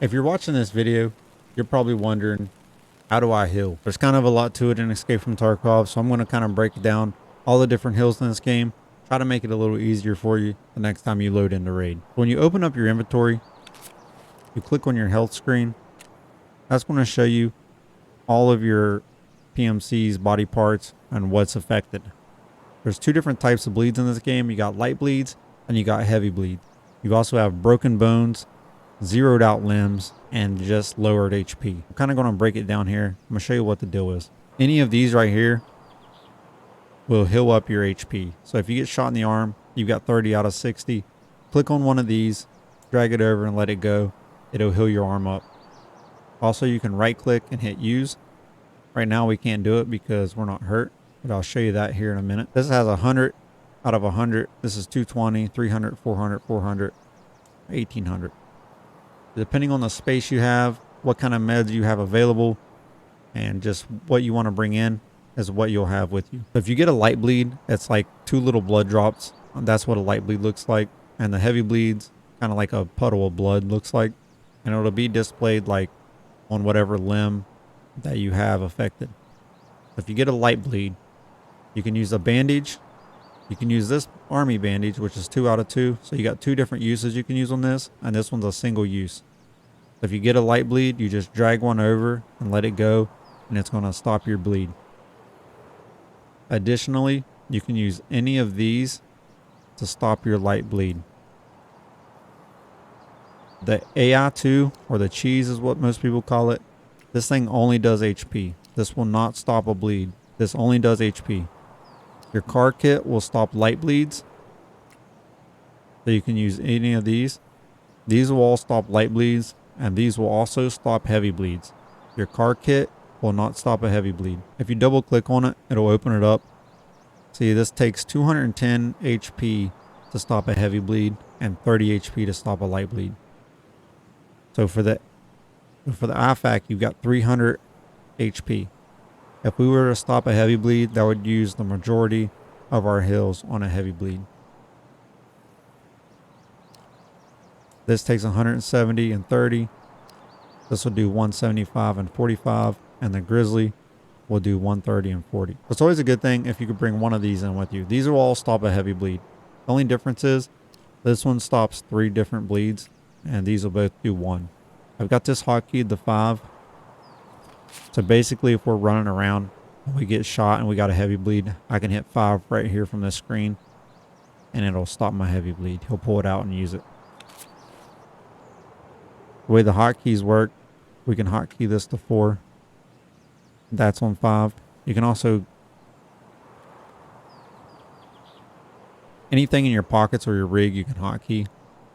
If you're watching this video, you're probably wondering, how do I heal? There's kind of a lot to it in Escape from Tarkov, so I'm going to kind of break down all the different heals in this game, try to make it a little easier for you the next time you load into raid. When you open up your inventory, you click on your health screen. That's going to show you all of your PMC's body parts and what's affected. There's two different types of bleeds in this game. You got light bleeds and you got heavy bleeds. You also have broken bones, zeroed out limbs, and just lowered HP. I'm kind of going to break it down here. I'm going to show you what the deal is. Any of these right here will heal up your HP. So if you get shot in the arm, you've got 30 out of 60. Click on one of these, drag it over and let it go. It'll heal your arm up. Also, you can right click and hit use. Right now we can't do it because we're not hurt, but I'll show you that here in a minute. This has 100 out of 100. This is 220, 300, 400, 400, 1800. Depending on the space you have, what kind of meds you have available, and just what you want to bring in is what you'll have with you. So if you get a light bleed, it's like 2 little blood drops. That's what a light bleed looks like. And the heavy bleeds, kind of like a puddle of blood looks like. And it'll be displayed like on whatever limb that you have affected. If you get a light bleed, you can use a bandage. You can use this army bandage, which is 2 out of 2. So you got 2 different uses you can use on this, and this one's a single use. If you get a light bleed, you just drag one over and let it go, and it's going to stop your bleed. Additionally, you can use any of these to stop your light bleed. The AI2, or the cheese is what most people call it, this thing only does HP. This will not stop a bleed. This only does HP. Your car kit will stop light bleeds. So you can use any of these. These will all stop light bleeds, and these will also stop heavy bleeds. Your car kit will not stop a heavy bleed. If you double click on it, it'll open it up. See, this takes 210 HP to stop a heavy bleed and 30 HP to stop a light bleed. So for the IFAK, you've got 300 HP. If we were to stop a heavy bleed, that would use the majority of our heals on a heavy bleed. This takes 170 and 30. This will do 175 and 45. And the Grizzly will do 130 and 40. It's always a good thing if you could bring one of these in with you. These will all stop a heavy bleed. The only difference is this one stops 3 different bleeds, and these will both do 1. I've got this hotkeyed to 5. So basically, if we're running around and we get shot and we got a heavy bleed, I can hit 5 right here from this screen, and it'll stop my heavy bleed. He'll pull it out and use it. The way the hotkeys work, we can hotkey this to 4. That's on 5. You can also, anything in your pockets or your rig, you can hotkey.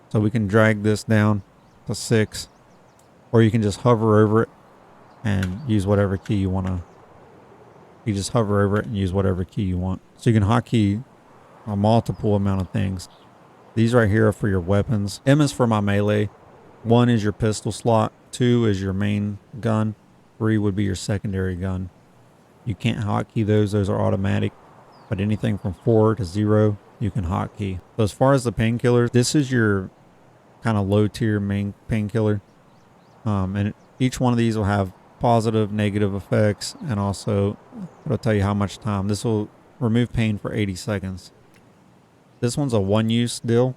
So we can drag this down to 6, or you can just hover over it and use whatever key you want to. You just hover over it and use whatever key you want. So you can hotkey a multiple amount of things. These right here are for your weapons. M is for my melee. 1 is your pistol slot. 2 is your main gun. 3 would be your secondary gun. You can't hotkey those. Those are automatic. But anything from 4 to 0, you can hotkey. So as far as the painkillers, this is your kind of low tier main painkiller. And each one of these will have positive, negative effects, and also it'll tell you how much time. This will remove pain for 80 seconds. This one's a 1-use deal.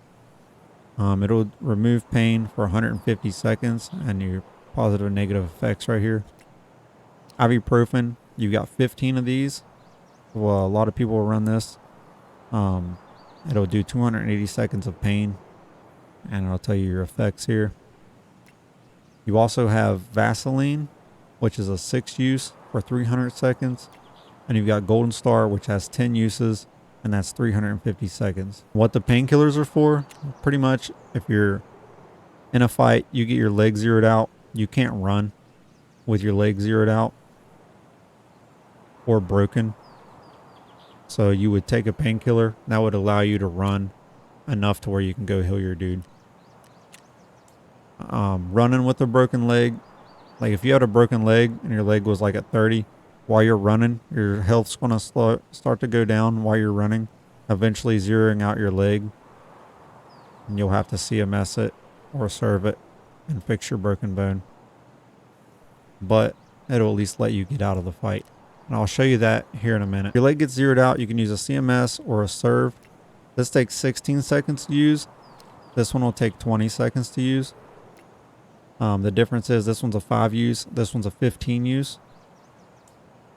It'll remove pain for 150 seconds, and your positive and negative effects right here. Ibuprofen, you've got 15 of these. Well, a lot of people will run this. It'll do 280 seconds of pain, and it'll tell you your effects here. You also have Vaseline, which is a 6-use for 300 seconds. And you've got Golden Star, which has 10 uses, and that's 350 seconds. What the painkillers are for, pretty much if you're in a fight, you get your leg zeroed out. You can't run with your leg zeroed out or broken. So you would take a painkiller that would allow you to run enough to where you can go heal your dude. Running with a broken leg, like if you had a broken leg and your leg was like at 30, while you're running, your health's going to start to go down while you're running, eventually zeroing out your leg, and you'll have to CMS it or serve it and fix your broken bone. But it'll at least let you get out of the fight. And I'll show you that here in a minute. If your leg gets zeroed out, you can use a CMS or a serve. This takes 16 seconds to use. This one will take 20 seconds to use. The difference is this one's a 5 use, this one's a 15 use.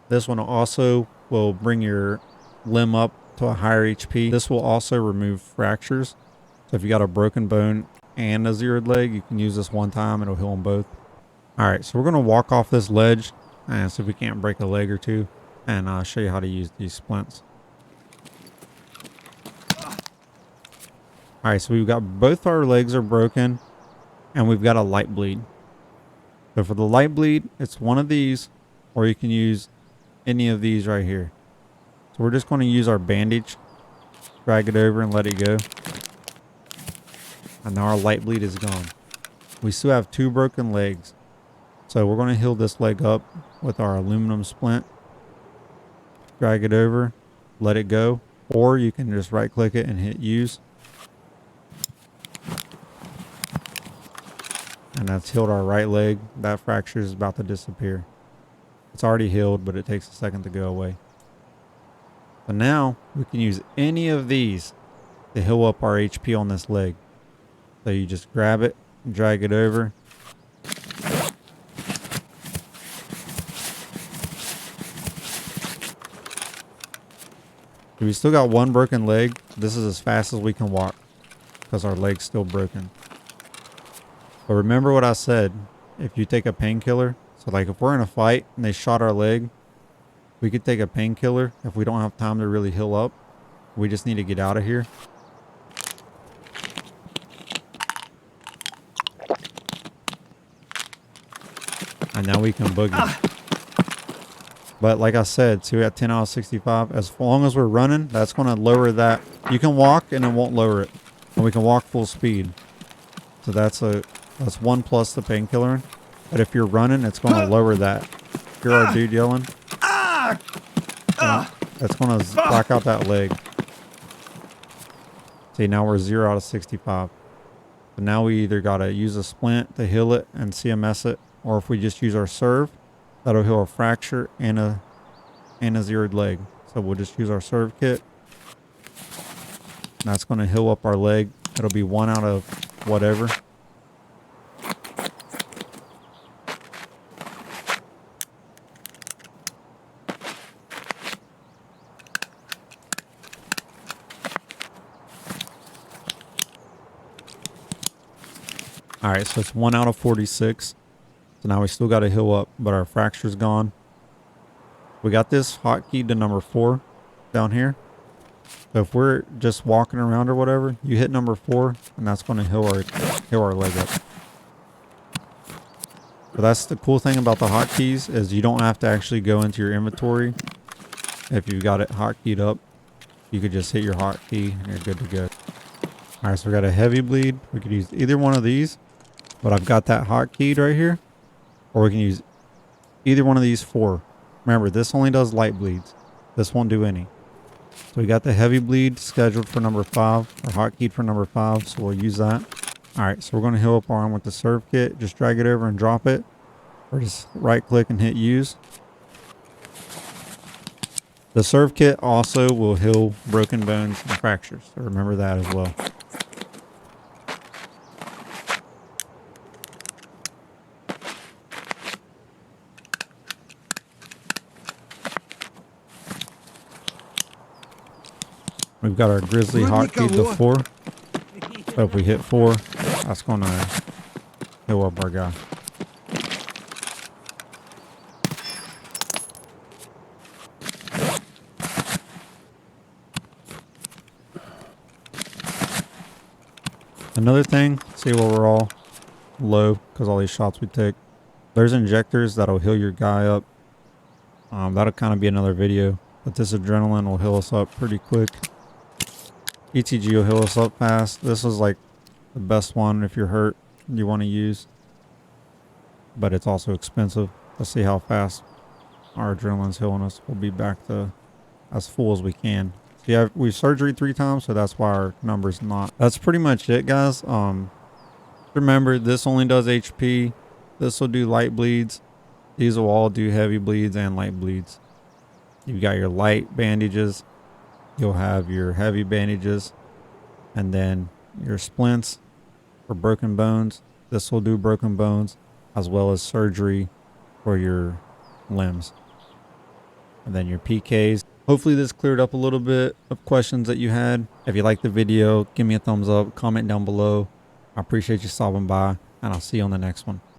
This one also will bring your limb up to a higher HP. This will also remove fractures. So if you got a broken bone and a zeroed leg, you can use this one time. It'll heal them both. All right, so we're going to walk off this ledge and see if we can't break a leg or two, and show you how to use these splints. All right, so we've got both our legs are broken, and we've got a light bleed. So for the light bleed, it's one of these, or you can use any of these right here. So we're just going to use our bandage, drag it over and let it go. And now our light bleed is gone. We still have 2 broken legs. So we're going to heal this leg up with our aluminum splint. Drag it over, let it go, or you can just right click it and hit use. And that's healed our right leg. That fracture is about to disappear. It's already healed, but it takes a second to go away. So now we can use any of these to heal up our HP on this leg. So you just grab it, drag it over. We still got 1 broken leg. This is as fast as we can walk because our leg's still broken. But remember what I said, if you take a painkiller, so like if we're in a fight and they shot our leg, we could take a painkiller if we don't have time to really heal up. We just need to get out of here. And now we can boogie. But like I said, so we got 10 out of 65. As long as we're running, that's going to lower that. You can walk and it won't lower it. And we can walk full speed. So that's 1 plus the painkiller. But if you're running, it's going to lower that. Hear our dude yelling? That's going to black out that leg. See, now we're 0 out of 65. So now we either got to use a splint to heal it and CMS it, or if we just use our serve, that'll heal a fracture and a zeroed leg. So we'll just use our serve kit. That's going to heal up our leg. It'll be 1 out of whatever. All right, so it's 1 out of 46. So now we still got to heal up, but our fracture's gone. We got this hotkey to number 4 down here. So if we're just walking around or whatever, you hit number 4, and that's going to heal our leg up. But that's the cool thing about the hotkeys, is you don't have to actually go into your inventory. If you've got it hotkeyed up, you could just hit your hotkey and you're good to go. All right, so we got a heavy bleed. We could use either one of these, but I've got that hotkeyed right here. Or we can use either one of these 4. Remember, this only does light bleeds. This won't do any. So we got the heavy bleed scheduled for number 5, or hotkeyed for number 5, so we'll use that. All right, so we're going to heal up our arm with the serve kit. Just drag it over and drop it, or just right click and hit use. The serve kit also will heal broken bones and fractures, so remember that as well. We've got our grizzly hotkey to 4. So if we hit 4, that's going to heal up our guy. Another thing, see where we're all low because all these shots we take. There's injectors that'll heal your guy up. That'll kind of be another video, but this adrenaline will heal us up pretty quick. ETG will heal us up fast. This is like the best one if you're hurt you want to use, but it's also expensive. Let's see how fast our adrenaline's healing us. We'll be back to as full as we can. So yeah, we've surgery 3 times, so that's why our number's not. That's pretty much it, guys. Remember, this only does HP. This will do light bleeds. These will all do heavy bleeds and light bleeds. You've got your light bandages. You'll have your heavy bandages. And then your splints for broken bones. This will do broken bones as well as surgery for your limbs. And then your PKs. Hopefully this cleared up a little bit of questions that you had. If you liked the video, give me a thumbs up, comment down below. I appreciate you stopping by, and I'll see you on the next one.